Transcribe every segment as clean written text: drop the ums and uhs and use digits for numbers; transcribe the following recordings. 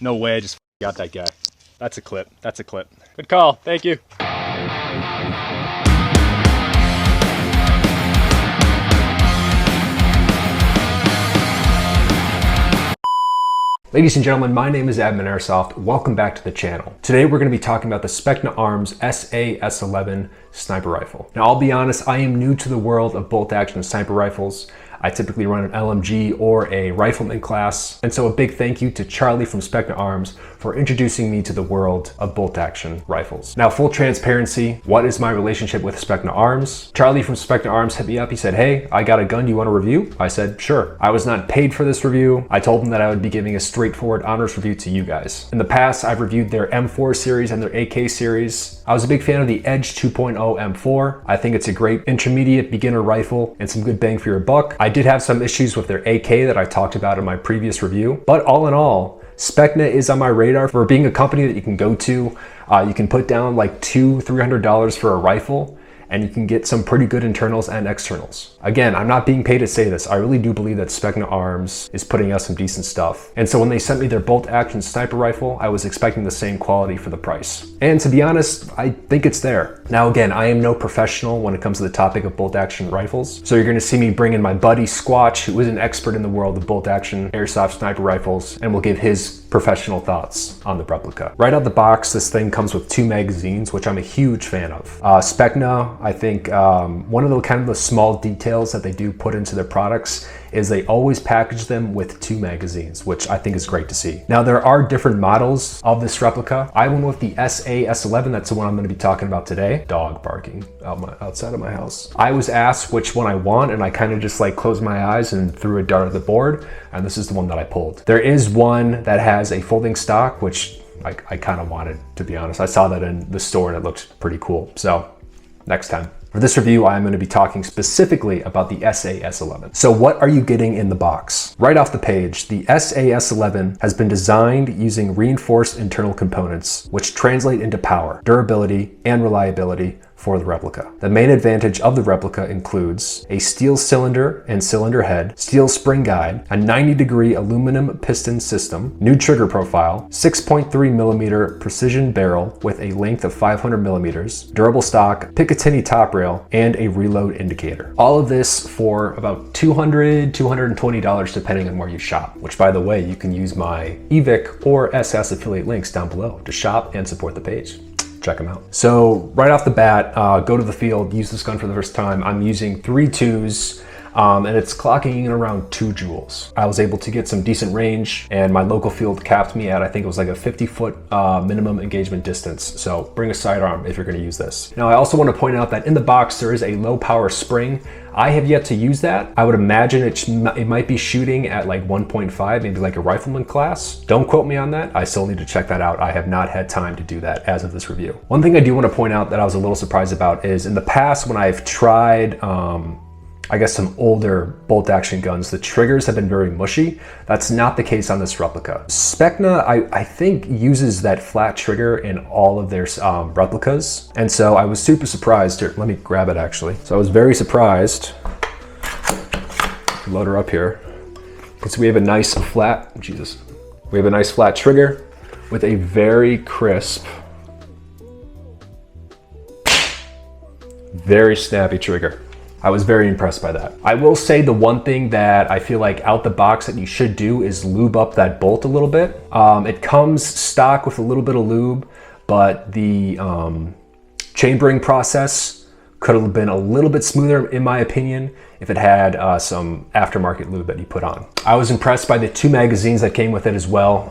No way I just got that guy. That's a clip. That's a clip. Good call. Thank you. Ladies and gentlemen, my name is Admin Airsoft. Welcome back to the channel. Today we're going to be talking about the Specna Arms SA-S11 sniper rifle. Now I'll be honest, I am new to the world of bolt action sniper rifles. I typically run an LMG or a rifleman class. And so a big thank you to Charlie from Specna Arms for introducing me to the world of bolt action rifles. Now, full transparency, what is my relationship with Specna Arms? Charlie from Specna Arms hit me up. He said, hey, I got a gun, do you want a review? I said, sure. I was not paid for this review. I told him that I would be giving a straightforward honors review to you guys. In the past, I've reviewed their M4 series and their AK series. I was a big fan of the Edge 2.0 M4. I think it's a great intermediate beginner rifle and some good bang for your buck. I did have some issues with their AK that I talked about in my previous review, but all in all, Specna is on my radar for being a company that you can go to. You can put down like $200-300 for a rifle, and you can get some pretty good internals and externals. Again, I'm not being paid to say this. I really do believe that Specna Arms is putting out some decent stuff. And so when they sent me their bolt action sniper rifle, I was expecting the same quality for the price. And to be honest, I think it's there. Now again, I am no professional when it comes to the topic of bolt action rifles. So you're gonna see me bring in my buddy Squatch, who is an expert in the world of bolt action airsoft sniper rifles, and will give his professional thoughts on the replica. Right out the box, this thing comes with 2 magazines, which I'm a huge fan of. Specna, I think one of the kind of the small details that they do put into their products is they always package them with 2 magazines, which I think is great to see. Now there are different models of this replica. I went with the SA-S11, that's the one I'm gonna be talking about today. Dog barking outside of my house. I was asked which one I want, and I kind of just like closed my eyes and threw a dart at the board, and this is the one that I pulled. There is one that has a folding stock, which I kind of wanted, to be honest. I saw that in the store and it looked pretty cool. So next time. For this review, I'm going to be talking specifically about the SA-S11. So what are you getting in the box? Right off the page, the SA-S11 has been designed using reinforced internal components, which translate into power, durability, and reliability for the replica. The main advantage of the replica includes a steel cylinder and cylinder head, steel spring guide, a 90-degree aluminum piston system, new trigger profile, 6.3mm precision barrel with a length of 500mm, durable stock, Picatinny top rail, and a reload indicator. All of this for about $200-220 depending on where you shop, which by the way, you can use my EVIC or SS affiliate links down below to shop and support the page. Check them out. So right off the bat, go to the field, use this gun for the first time. I'm using 3 2s and it's clocking in around 2 joules. I was able to get some decent range, and my local field capped me at, I think it was like a 50-foot minimum engagement distance. So bring a sidearm if you're gonna use this. Now I also want to point out that in the box there is a low power spring. I have yet to use that. I would imagine it might be shooting at like 1.5, maybe like a rifleman class. Don't quote me on that. I still need to check that out. I have not had time to do that as of this review. One thing I do want to point out that I was a little surprised about is in the past when I've tried, I guess some older bolt action guns, the triggers have been very mushy. That's not the case on this replica. Specna, I think, uses that flat trigger in all of their replicas. And so I was super surprised. Here, let me grab it actually. So I was very surprised. Load her up here. Because we have a nice flat, we have a nice flat trigger with a very crisp, very snappy trigger. I was very impressed by that. I will say the one thing that I feel like out the box that you should do is lube up that bolt a little bit. It comes stock with a little bit of lube, but the chambering process could have been a little bit smoother in my opinion if it had some aftermarket lube that you put on. I was impressed by the 2 magazines that came with it as well.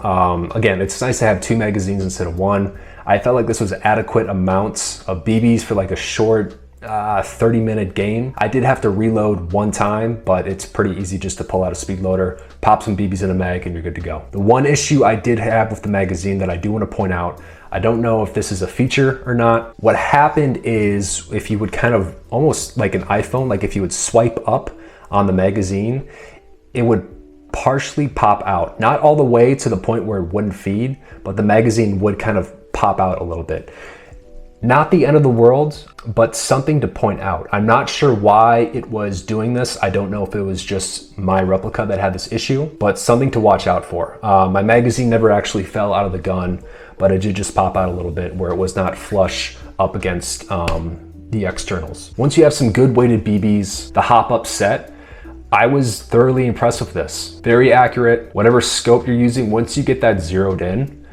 Again, it's nice to have 2 magazines instead of 1. I felt like this was adequate amounts of BBs for like a short 30-minute game. I did have to reload 1 time, but it's pretty easy just to pull out a speed loader, pop some BBs in a mag, and you're good to go. The one issue I did have with the magazine that I do want to point out, I don't know if this is a feature or not. What happened is if you would kind of almost like an iPhone, like if you would swipe up on the magazine, it would partially pop out. Not all the way to the point where it wouldn't feed, but the magazine would kind of pop out a little bit. Not the end of the world, but something to point out. I'm not sure why it was doing this. I don't know if it was just my replica that had this issue, but something to watch out for. My magazine never actually fell out of the gun, but it did just pop out a little bit where it was not flush up against the externals. Once you have some good weighted BBs, the hop-up set, I was thoroughly impressed with this. Very accurate. Whatever scope you're using, once you get that zeroed in,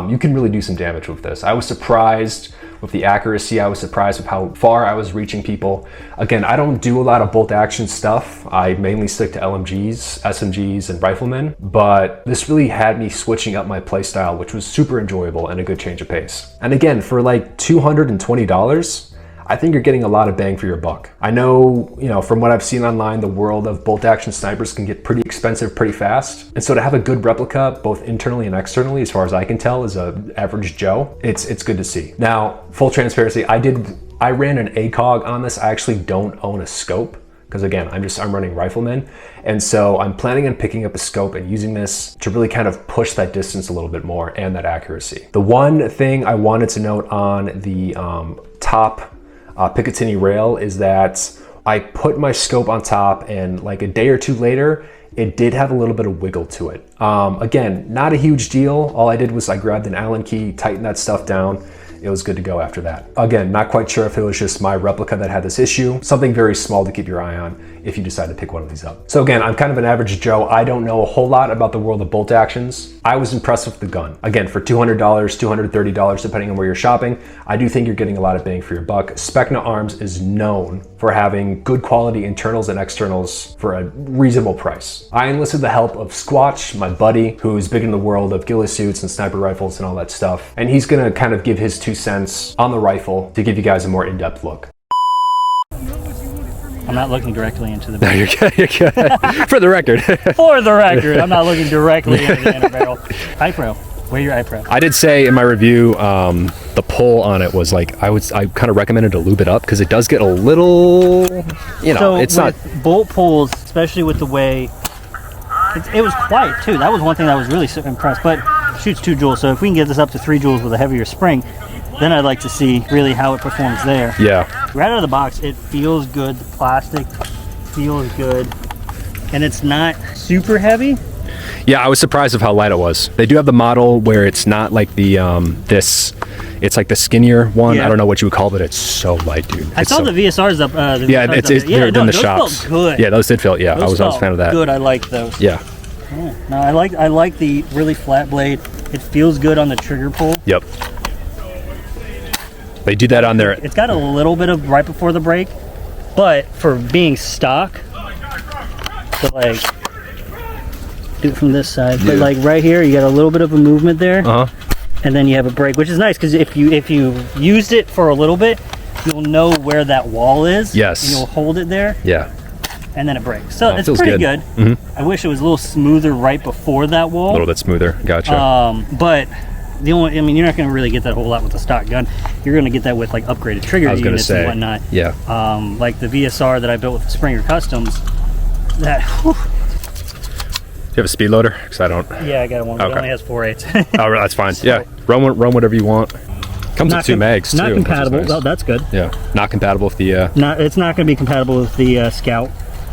you can really do some damage with this. I was surprised with the accuracy. I was surprised with how far I was reaching people. Again, I don't do a lot of bolt action stuff. I mainly stick to LMGs, SMGs, and riflemen, but this really had me switching up my play style, which was super enjoyable and a good change of pace. And again, for like $220, I think you're getting a lot of bang for your buck. I know, from what I've seen online, the world of bolt action snipers can get pretty expensive pretty fast. And so to have a good replica, both internally and externally, as far as I can tell, as an average Joe, it's good to see. Now, full transparency, I ran an ACOG on this. I actually don't own a scope, because again, I'm running rifleman. And so I'm planning on picking up a scope and using this to really kind of push that distance a little bit more and that accuracy. The one thing I wanted to note on the top Picatinny rail is that I put my scope on top, and like a day or two later, it did have a little bit of wiggle to it. Again, not a huge deal. All I did was I grabbed an Allen key, tightened that stuff down. It was good to go after that. Again, not quite sure if it was just my replica that had this issue. Something very small to keep your eye on if you decide to pick one of these up. So again, I'm kind of an average Joe. I don't know a whole lot about the world of bolt actions. I was impressed with the gun. Again, for $200, $230, depending on where you're shopping, I do think you're getting a lot of bang for your buck. Specna Arms is known for having good quality internals and externals for a reasonable price. I enlisted the help of Squatch, my buddy, who's big in the world of ghillie suits and sniper rifles and all that stuff. And he's gonna kind of give his 2 cents on the rifle to give you guys a more in-depth look. I'm not looking directly into the No, you're good, you're good. For the record. For the record, I'm not looking directly into the inner barrel. iPro, where's your iPro? I did say in my review, the pull on it was like, I kind of recommended to lube it up because it does get a little, So it's not. bolt pulls, especially with the way, it was quiet too. That was one thing that I was really impressed, but it shoots 2 joules. So if we can get this up to 3 joules with a heavier spring, then I'd like to see really how it performs there. Yeah. Right out of the box, it feels good. The plastic feels good. And it's not super heavy. Yeah, I was surprised of how light it was. They do have the model where it's not like the, it's like the skinnier one. Yeah. I don't know what you would call it. It's so light, dude. I saw the VSRs up. Yeah, they're in the those shops. Felt good. Yeah, those did feel, yeah, I was a fan of that. Good, I like those. Yeah. Yeah. No, I like the really flat blade. It feels good on the trigger pull. Yep. They do that on their. It's got a little bit of right before the break, but for being stock, so like do it from this side. But like right here, you got a little bit of a movement there, and then you have a break, which is nice because if you used it for a little bit, you'll know where that wall is. Yes. And you'll hold it there. Yeah. And then it breaks. So it's feels pretty good. Mm-hmm. I wish it was a little smoother right before that wall. A little bit smoother. Gotcha. But the only, I mean, you're not going to really get that a whole lot with the stock gun. You're going to get that with like upgraded trigger units and whatnot. Yeah. Like the VSR that I built with the Springer Customs. That. Whew. Do you have a speed loader? Because I don't. Yeah, I got one. But it only has 4/8. Oh, that's fine. So, yeah. Run whatever you want. Comes with 2 mags too. Not compatible. Nice. Well, that's good. Yeah. Not compatible with the. It's not going to be compatible with the Scout.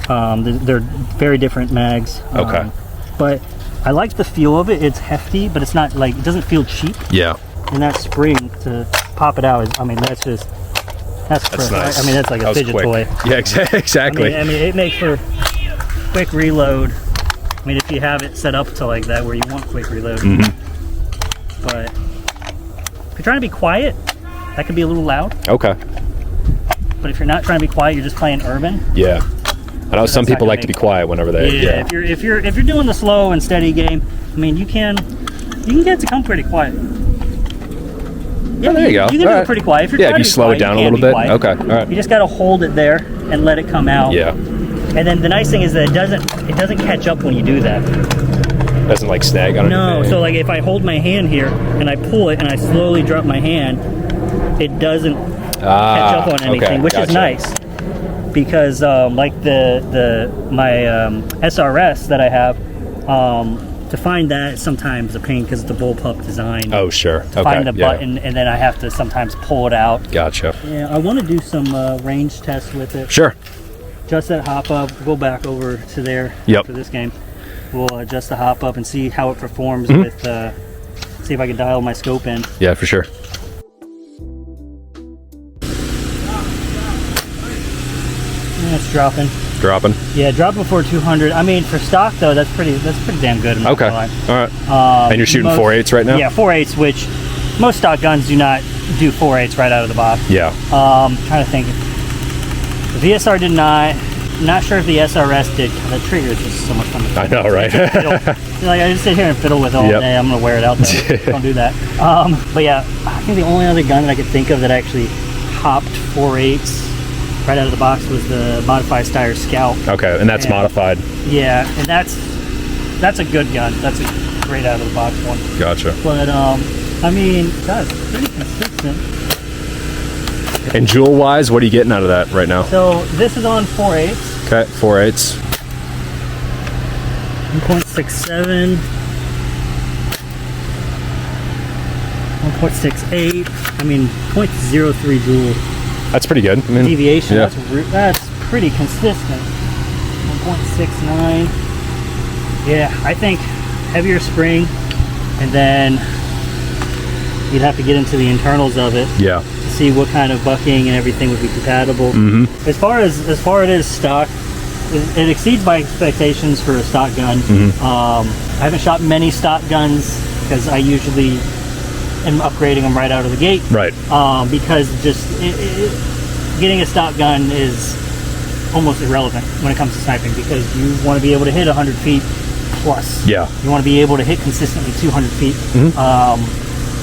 They're very different mags. Okay. But I like the feel of it. It's hefty, but it's not like, it doesn't feel cheap. Yeah. And that spring to pop it out is, I mean, that's just, that's nice. I mean, that's like a fidget toy. Yeah, exactly. I mean, it makes for quick reload. I mean, if you have it set up to like that where you want quick reload. But if you're trying to be quiet, that can be a little loud. Okay. But if you're not trying to be quiet, you're just playing urban. Yeah. I know some people like to be quiet whenever they. Yeah. If you're doing the slow and steady game, I mean, you can get it to come pretty quiet. Yeah, there you go. You can do it pretty quiet. If you're if you slow it down a little bit. Okay. All right. You just got to hold it there and let it come out. Yeah. And then the nice thing is that it doesn't catch up when you do that. Doesn't like snag on anything. No. So like if I hold my hand here and I pull it and I slowly drop my hand, it doesn't catch up on anything, which is nice. Because like my SRS that I have, to find that sometimes a pain because it's the bullpup design. Oh, sure. To find the button, and then I have to sometimes pull it out. Gotcha. Yeah, I want to do some range tests with it. Sure. Adjust that hop up. Go back over to there for this game. We'll adjust the hop up and see how it performs with. See if I can dial my scope in. Yeah, for sure. Yeah, it's dropping. Dropping. Yeah, dropping for 200. I mean, for stock though, that's pretty damn good. Okay. All right. And you're shooting 4.8s right now? Yeah, 4.8s, which most stock guns do not do 4.8s right out of the box. Yeah. Trying to think. The VSR did not. Not sure if the SRS did. God, that trigger is just so much fun. I know, right? Like I just sit here and fiddle with it all day. I'm gonna wear it out there. Don't do that. But yeah, I think the only other gun that I could think of that actually hopped 4.8s right out of the box was the modified Steyr Scout. Okay, and that's modified. Yeah, and that's a good gun. That's a great out of the box one. Gotcha. But I mean, that's pretty consistent. And jewel wise, what are you getting out of that right now? So this is on 4.8s. Okay, 4.8s. 1.67. 1.68. I mean, 0.03 jewel. That's pretty good. I mean, deviation. Yeah. That's pretty consistent. 1.69. Yeah, I think heavier spring, and then you'd have to get into the internals of it. Yeah. To see what kind of bucking and everything would be compatible. As far it is stock, it exceeds my expectations for a stock gun. I haven't shot many stock guns because I usually am upgrading them right out of the gate. Right. Because just getting a stock gun is almost irrelevant when it comes to sniping, because you want to be able to hit 100 feet plus. Yeah. You want to be able to hit consistently 200 feet.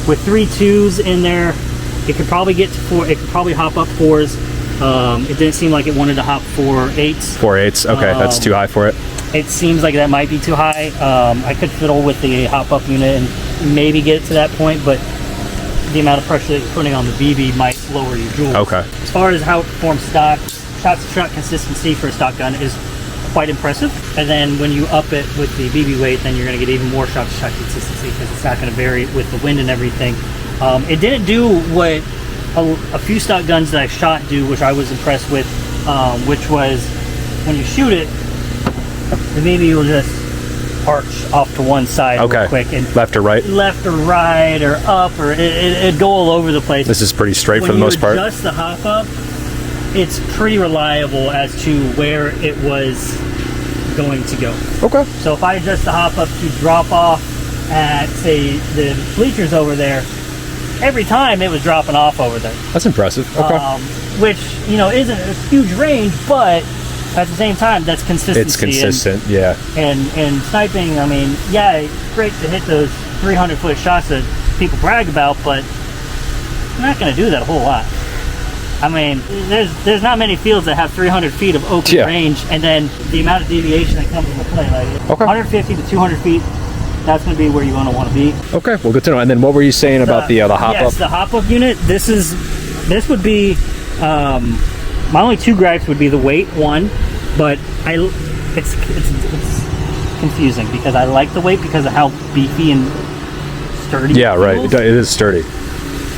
With 3 2s in there, it could probably get to 4. It could probably hop up 4s. It didn't seem like it wanted to hop 4.8s. 4.8s. Okay, that's too high for it. It seems like that might be too high. I could fiddle with the hop up unit and maybe get it to that point, but the amount of pressure that you're putting on the BB might lower your joules. Okay. As far as how it performs stock, shot consistency for a stock gun is quite impressive. And then when you up it with the BB weight, then you're going to get even more shot consistency, because it's not going to vary with the wind and everything. It didn't do what a few stock guns that I shot do, which I was impressed with, which was when you shoot it, the BB will just arch off to one side real quick, and left or right, or up, or it'd go all over the place. This is pretty straight for the most part. When you adjust the hop up, it's pretty reliable as to where it was going to go. Okay. So if I adjust the hop up to drop off at, say, the bleachers over there, every time it was dropping off over there. That's impressive. Okay. Which, you know, isn't a huge range, but at the same time, that's consistency. It's consistent, yeah. And sniping, I mean, yeah, it's great to hit those 300-foot shots that people brag about, but you're not going to do that a whole lot. I mean, there's not many fields that have 300 feet of open range, and then the amount of deviation that comes into play, like 150 to 200 feet, that's going to be where you're going to want to be. Okay, well, good to know. And then what were you saying about the hop up? Yes, the hop up unit. This would be my only 2 gripes would be the weight, one, but it's confusing because I like the weight because of how beefy and sturdy. Yeah, right. It is sturdy.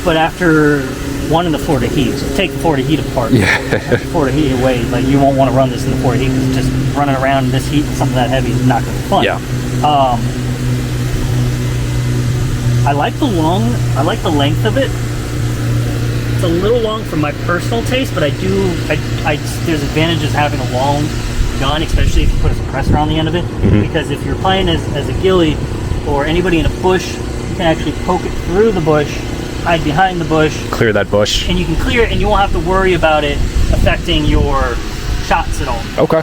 But after one in the Florida heat, so take the Florida heat apart. Yeah. Florida heat away, like you won't want to run this in the Florida heat because just running around in this heat with something that heavy is not going to be fun. Yeah. I like the length of it. It's a little long for my personal taste, but there's advantages having a long gun, especially if you put a suppressor on the end of it. Because if you're playing as a ghillie or anybody in a bush, you can actually poke it through the bush, hide behind the bush, clear that bush, and you can clear it, and you won't have to worry about it affecting your shots at all. Okay.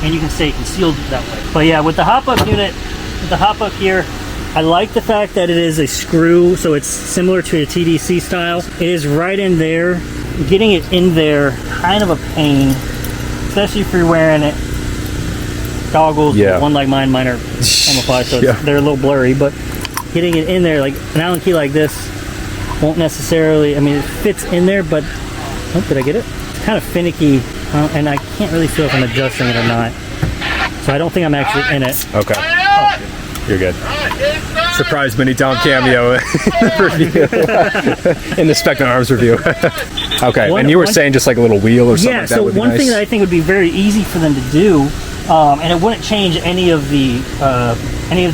And you can stay concealed that way. But yeah, with the hop up unit, with the hop up here, I like the fact that it is a screw, so it's similar to a TDC style. It is right in there. Getting it in there, kind of a pain, especially if you're wearing it. Goggles, one like mine are camouflage, so they're a little blurry, but getting it in there, like an Allen key like this, won't necessarily, I mean, it fits in there, but, oh, did I get it? It's kind of finicky, and I can't really feel if I'm adjusting it or not. So I don't think I'm actually in it. Okay. Oh, You're good. Surprise mini Dom cameo review in the Specna Arms review. Okay, and you were saying just like a little wheel or something like that would be nice. One thing that I think would be very easy for them to do, and it wouldn't change any of the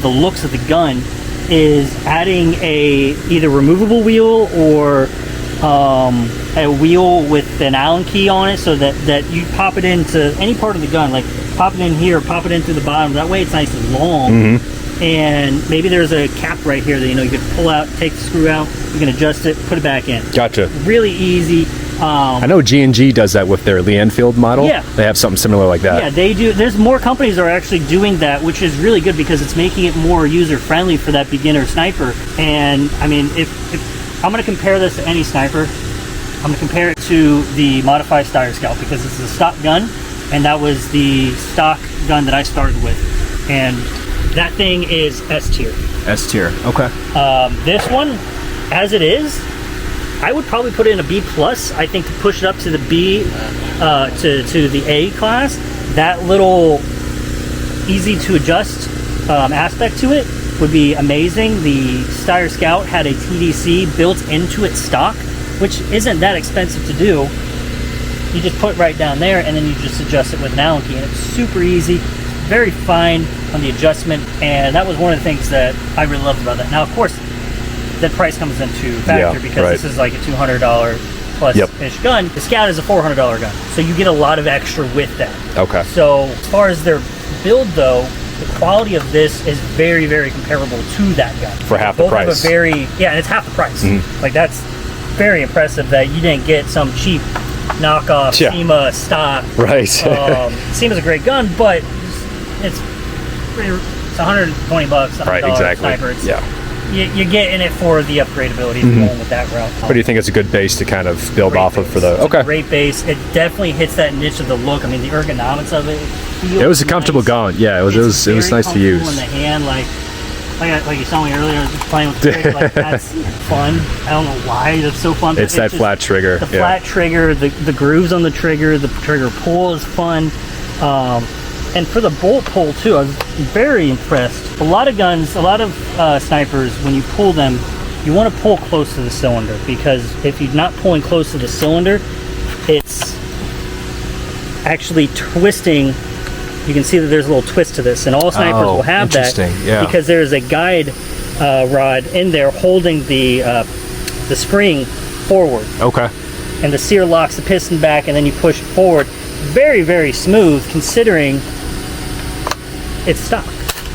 looks of the gun, is adding a either removable wheel or a wheel with an Allen key on it, so that you pop it into any part of the gun, like pop it in here, pop it in through the bottom. That way it's nice and long. And maybe there's a cap right here that you can pull out, take the screw out, you can adjust it, put it back in. Gotcha. Really easy. I know G&G does that with their Lee Enfield model. Yeah. They have something similar like that. Yeah, they do. There's more companies that are actually doing that, which is really good because it's making it more user-friendly for that beginner sniper. And I mean, if I'm going to compare this to any sniper, I'm going to compare it to the modified Steyr Scout, because it's a stock gun, and that was the stock gun that I started with. And that thing is S tier. S tier. Okay. This one, as it is, I would probably put it in a B plus. I think to push it up to the B, to the A class, that little easy to adjust aspect to it would be amazing. The Steyr Scout had a TDC built into its stock, which isn't that expensive to do. You just put it right down there, and then you just adjust it with an Allen key, and it's super easy, very fine on the adjustment, and that was one of the things that I really loved about that. Now, of course, the price comes into factor, because this is like a $200 plus-ish gun. The Scout is a $400 gun, so you get a lot of extra with that. Okay. So as far as their build, though, the quality of this is very, very comparable to that gun. For half the price. Have a and it's half the price. Like, that's very impressive that you didn't get some cheap knockoff SEMA stock. Right. SEMA's a great gun, but it's $120. Right, exactly. Sniper. You're getting it for the upgradability, going with that route. What do you think is a good base to kind of build off of for the? Okay. Great base. It definitely hits that niche of the look. I mean, the ergonomics of it. It was a comfortable gun. Yeah, it was nice to use. In the hand, like you saw me earlier, I was just playing with the trigger. Like, that's fun. I don't know why it's so fun. It's that flat trigger. The flat trigger, the grooves on the trigger pull is fun. And for the bolt pull too, I was very impressed. A lot of guns, a lot of snipers, when you pull them, you want to pull close to the cylinder, because if you're not pulling close to the cylinder, it's actually twisting. You can see that there's a little twist to this, and all snipers will have that, because there's a guide rod in there holding the spring forward. Okay. And the sear locks the piston back, and then you push it forward. Very, very smooth, considering it's stock.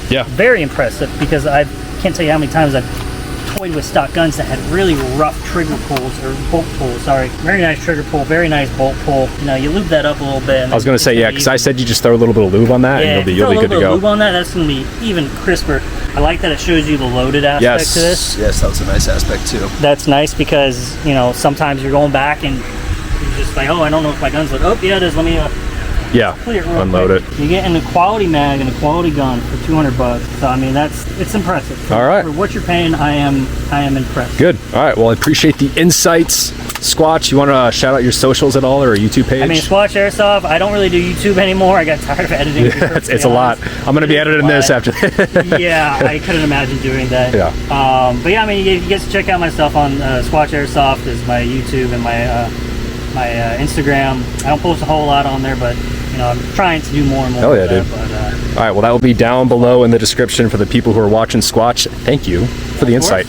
Yeah. Very impressive, because I can't tell you how many times I've toyed with stock guns that had really rough trigger pulls, or bolt pulls, sorry. Very nice trigger pull, very nice bolt pull. You know, you lube that up a little bit. I was going to say, because I said you just throw a little bit of lube on that, and you'll be good to go. Lube on that, that's going to be even crisper. I like that it shows you the loaded aspect to this. Yes, that was a nice aspect too. That's nice, because, you know, sometimes you're going back and you're just like, oh, I don't know if my gun's loaded. Oh, yeah, it is. Let me unload it. You're getting a quality mag and a quality gun for $200. So I mean, it's impressive. All right. For what you're paying, I am impressed. Good. All right. Well, I appreciate the insights. Squatch, you want to shout out your socials at all, or a YouTube page? I mean, Squatch Airsoft. I don't really do YouTube anymore. I got tired of editing. It's a lot. I'm going to be editing this after. Yeah, I couldn't imagine doing that. Yeah. But yeah, I mean, you get to check out my stuff on Squatch Airsoft is my YouTube and my Instagram. I don't post a whole lot on there, but you know, I'm trying to do more and more. Hell yeah, dude. All right, well, that will be down below in the description for the people who are watching Squatch. Thank you for the insight.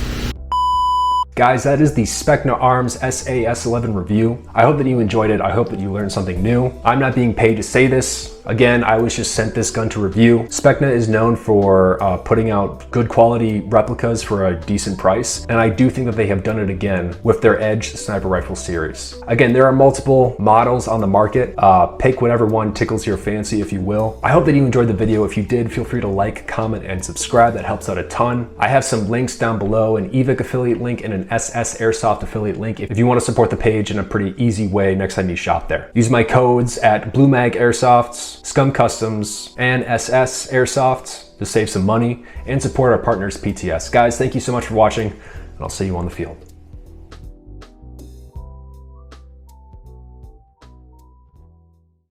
Guys, that is the Specna Arms SA-S11 review. I hope that you enjoyed it. I hope that you learned something new. I'm not being paid to say this. Again, I was just sent this gun to review. Specna is known for putting out good quality replicas for a decent price, and I do think that they have done it again with their Edge sniper rifle series. Again, there are multiple models on the market. Pick whatever one tickles your fancy, if you will. I hope that you enjoyed the video. If you did, feel free to like, comment, and subscribe. That helps out a ton. I have some links down below, an EVIC affiliate link and an SS Airsoft affiliate link if you want to support the page in a pretty easy way next time you shop there. Use my codes at Blue Mag Airsoft, Scum Customs, and SS Airsoft to save some money and support our partners PTS. Guys, thank you so much for watching, and I'll see you on the field.